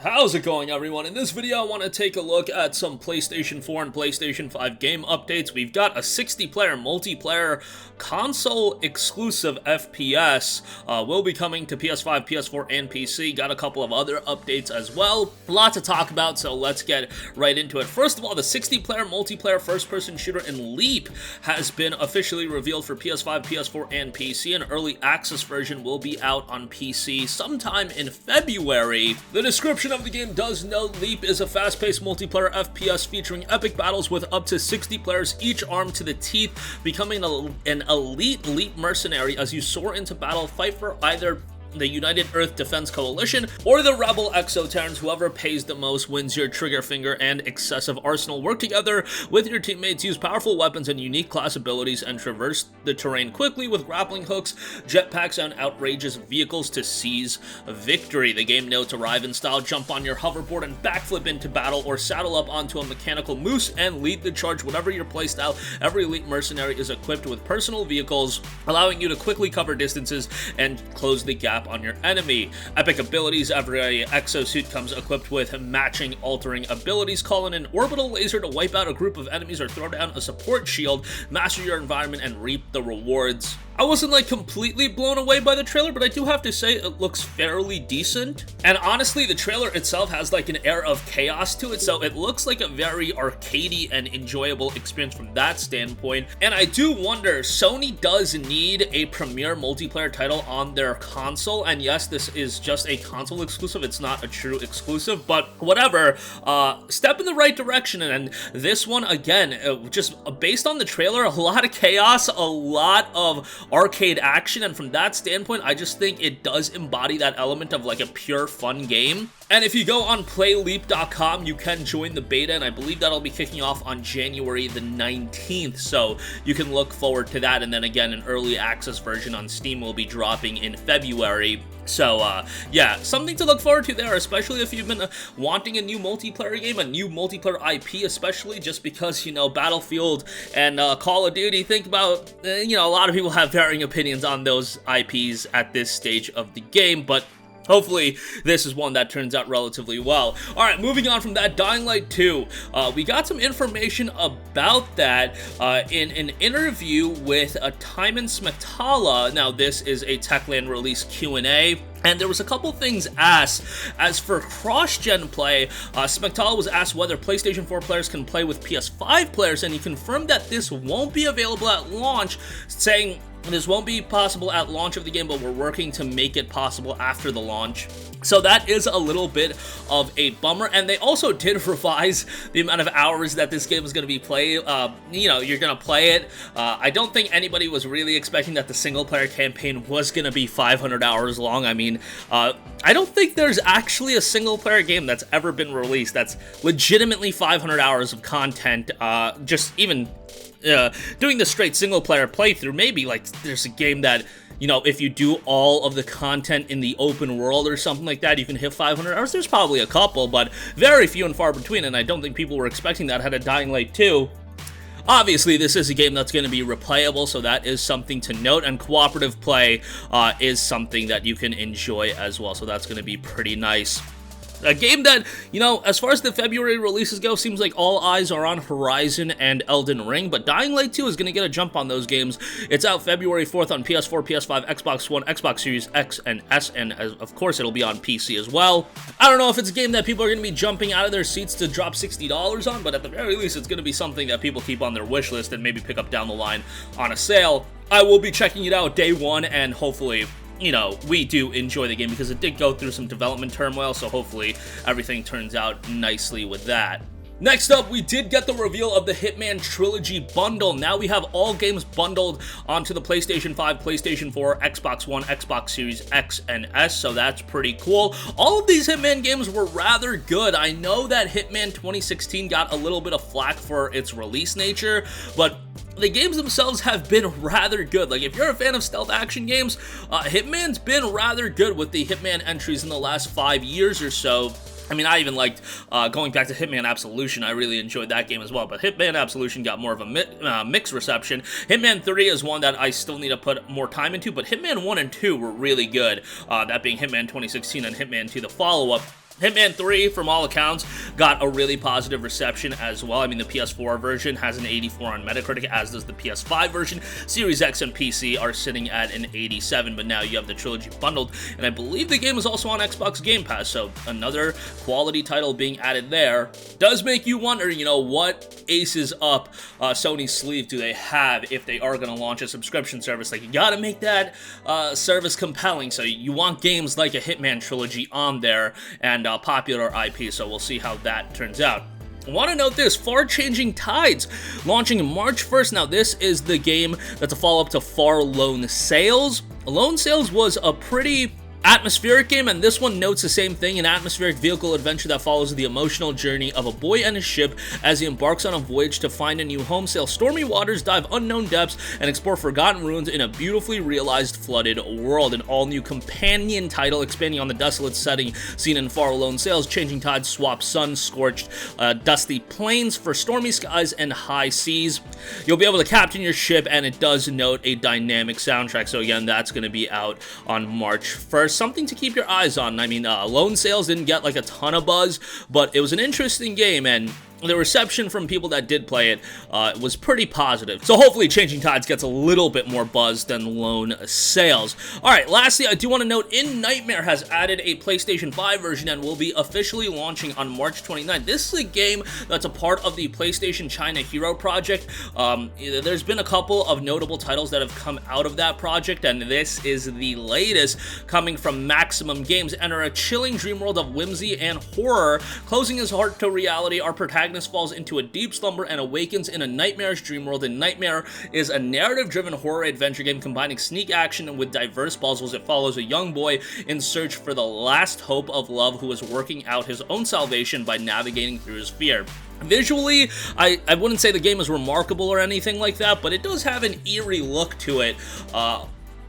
How's it going, everyone? In this video, I want to take a look at some PlayStation 4 and PlayStation 5 game updates. We've got a 60-player multiplayer console-exclusive FPS. Will be coming to PS5, PS4, and PC. Got a couple of other updates as well. A lot to talk about, so let's get right into it. First of all, the 60-player multiplayer first-person shooter in Leap has been officially revealed for PS5, PS4, and PC. An early access version will be out on PC sometime in February. The description of the game does note Leap is a fast-paced multiplayer FPS featuring epic battles with up to 60 players, each armed to the teeth, becoming an elite Leap mercenary as you soar into battle, fight for either the United Earth Defense Coalition, or the Rebel Exoterrans. Whoever pays the most wins your trigger finger and excessive arsenal. Work together with your teammates, use powerful weapons and unique class abilities, and traverse the terrain quickly with grappling hooks, jetpacks, and outrageous vehicles to seize victory. The game notes arrive in style, jump on your hoverboard and backflip into battle, or saddle up onto a mechanical moose and lead the charge. Whatever your playstyle, every elite mercenary is equipped with personal vehicles, allowing you to quickly cover distances and close the gap on your enemy. Epic abilities: every exosuit comes equipped with matching altering abilities. Call in an orbital laser to wipe out a group of enemies or throw down a support shield. Master your environment and reap the rewards. I wasn't like completely blown away by the trailer, but I do have to say it looks fairly decent. And honestly, the trailer itself has like an air of chaos to it, so it looks like a very arcadey and enjoyable experience from that standpoint. And I do wonder, Sony does need a premier multiplayer title on their console, and yes, this is just a console exclusive, it's not a true exclusive, but whatever. Step in the right direction, and this one, again, just based on the trailer, a lot of chaos, a lot of arcade action, and from that standpoint, I just think it does embody that element of like a pure fun game. And if you go on playleap.com, you can join the beta, and I believe that'll be kicking off on January the 19th, so you can look forward to that. And then again, an early access version on Steam will be dropping in February. So, yeah, something to look forward to there, especially if you've been wanting a new multiplayer game, a new multiplayer IP, especially just because, you know, Battlefield and Call of Duty, think about, you know, a lot of people have varying opinions on those IPs at this stage of the game, but hopefully, this is one that turns out relatively well. Alright, moving on from that, Dying Light 2. We got some information about that in an interview with Timon Smetala. Now, this is a Techland release Q&A. And there was a couple things asked. As for cross-gen play, Smetala was asked whether PlayStation 4 players can play with PS5 players, and he confirmed that this won't be available at launch, saying this won't be possible at launch of the game, but we're working to make it possible after the launch. So that is a little bit of a bummer, and they also did revise the amount of hours that this game is going to be played. You know, you're going to play it. I don't think anybody was really expecting that the single-player campaign was going to be 500 hours long. I mean, I don't think there's actually a single-player game that's ever been released that's legitimately 500 hours of content, just even doing the straight single-player playthrough. Maybe, like, there's a game that, you know, if you do all of the content in the open world or something like that, you can hit 500 hours. There's probably a couple, but very few and far between, and I don't think people were expecting that had a Dying Light 2. Obviously, this is a game that's going to be replayable, so that is something to note, and cooperative play is something that you can enjoy as well, so that's going to be pretty nice. A game that, you know, as far as the February releases go, seems like all eyes are on Horizon and Elden Ring, but Dying Light 2 is going to get a jump on those games. It's out February 4th on PS4, PS5, Xbox One, Xbox Series X and S, and of course it'll be on PC as well. I don't know if it's a game that people are going to be jumping out of their seats to drop $60 on, but at the very least it's going to be something that people keep on their wish list and maybe pick up down the line on a sale. I will be checking it out day one, and hopefully, you know, we do enjoy the game because it did go through some development turmoil, so hopefully everything turns out nicely with that. Next up, we did get the reveal of the Hitman Trilogy bundle. Now we have all games bundled onto the PlayStation 5, PlayStation 4, Xbox One, Xbox Series X and S, so that's pretty cool. All of these Hitman games were rather good. I know that Hitman 2016 got a little bit of flack for its release nature, but the games themselves have been rather good. Like, if you're a fan of stealth action games, Hitman's been rather good with the Hitman entries in the last 5 years or so. I mean, I even liked going back to Hitman Absolution. I really enjoyed that game as well, but Hitman Absolution got more of a mixed reception. Hitman 3 is one that I still need to put more time into, but Hitman 1 and 2 were really good, that being Hitman 2016 and Hitman 2, the follow-up. Hitman 3, from all accounts, got a really positive reception as well. I mean, the PS4 version has an 84 on Metacritic, as does the PS5 version. Series X and PC are sitting at an 87, but now you have the Trilogy bundled, and I believe the game is also on Xbox Game Pass, so another quality title being added there. Does make you wonder, you know, what aces up Sony's sleeve do they have if they are going to launch a subscription service? Like, you gotta make that service compelling, so you want games like a Hitman Trilogy on there, and popular IP, so we'll see how that turns out. I want to note this, Far Changing Tides, launching March 1st. Now, this is the game that's a follow-up to Far Lone Sails. Lone Sails was a pretty atmospheric game, and this one notes the same thing, an atmospheric vehicle adventure that follows the emotional journey of a boy and his ship as he embarks on a voyage to find a new home, sail stormy waters, dive unknown depths, and explore forgotten ruins in a beautifully realized flooded world. An all-new companion title expanding on the desolate setting seen in Far Lone Sails. Changing Tides swaps sun-scorched, dusty plains for stormy skies and high seas. You'll be able to captain your ship, and it does note a dynamic soundtrack, so again, that's going to be out on March 1st. Something to keep your eyes on. I mean, Lone Sails didn't get like a ton of buzz, but it was an interesting game, and the reception from people that did play it was pretty positive. So hopefully Changing Tides gets a little bit more buzz than Lone Sails. Alright, lastly, I do want to note In Nightmare has added a PlayStation 5 version and will be officially launching on March 29th. This is a game that's a part of the PlayStation China Hero project. There's been a couple of notable titles that have come out of that project, and this is the latest, coming from Maximum Games. Enter a chilling dream world of whimsy and horror. Closing his heart to reality, our protagonist falls into a deep slumber and awakens in a nightmarish dream world. And Nightmare is a narrative-driven horror adventure game combining sneak action with diverse puzzles. It follows a young boy in search for the last hope of love who is working out his own salvation by navigating through his fear. Visually, I wouldn't say the game is remarkable or anything like that, but it does have an eerie look to it.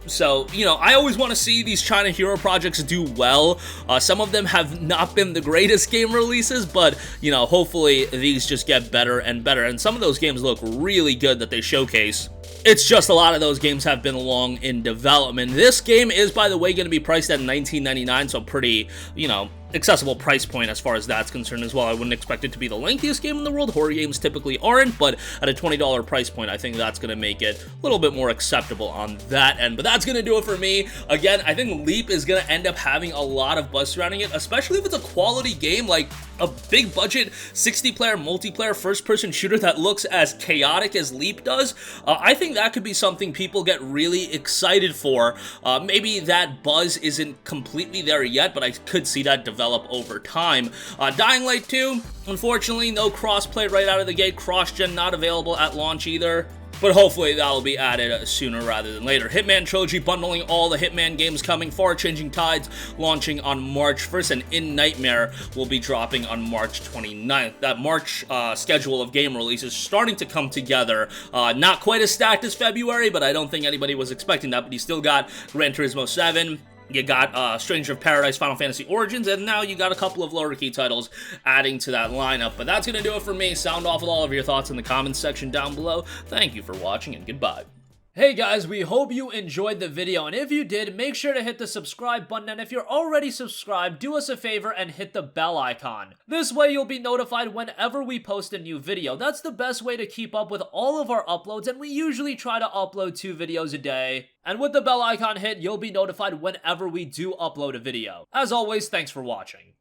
So, you know, I always want to see these China Hero projects do well. Some of them have not been the greatest game releases, but, you know, hopefully these just get better and better. And some of those games look really good that they showcase. It's just a lot of those games have been long in development. This game is, by the way, going to be priced at $19.99, so pretty, you know, accessible price point as far as that's concerned as well. I wouldn't expect it to be the lengthiest game in the world. Horror games typically aren't, but at a $20 price point, I think that's going to make it a little bit more acceptable on that end. But that's going to do it for me. Again, I think Leap is going to end up having a lot of buzz surrounding it, especially if it's a quality game, like a big budget 60-player multiplayer first-person shooter that looks as chaotic as Leap does. I think that could be something people get really excited for. Maybe that buzz isn't completely there yet, but I could see that develop over time. Dying Light 2, unfortunately, no crossplay right out of the gate. Cross-gen not available at launch either, but hopefully that'll be added sooner rather than later. Hitman Trilogy bundling all the Hitman games coming. Far Changing Tides launching on March 1st, and In Nightmare will be dropping on March 29th. That March schedule of game releases starting to come together. Not quite as stacked as February, but I don't think anybody was expecting that. But you still got Gran Turismo 7, you got Stranger of Paradise, Final Fantasy Origins, and now you got a couple of lower key titles adding to that lineup. But that's going to do it for me. Sound off with all of your thoughts in the comments section down below. Thank you for watching, and goodbye. Hey guys, we hope you enjoyed the video, and if you did, make sure to hit the subscribe button, and if you're already subscribed, do us a favor and hit the bell icon. This way you'll be notified whenever we post a new video. That's the best way to keep up with all of our uploads, and we usually try to upload 2 videos a day. And with the bell icon hit, you'll be notified whenever we do upload a video. As always, thanks for watching.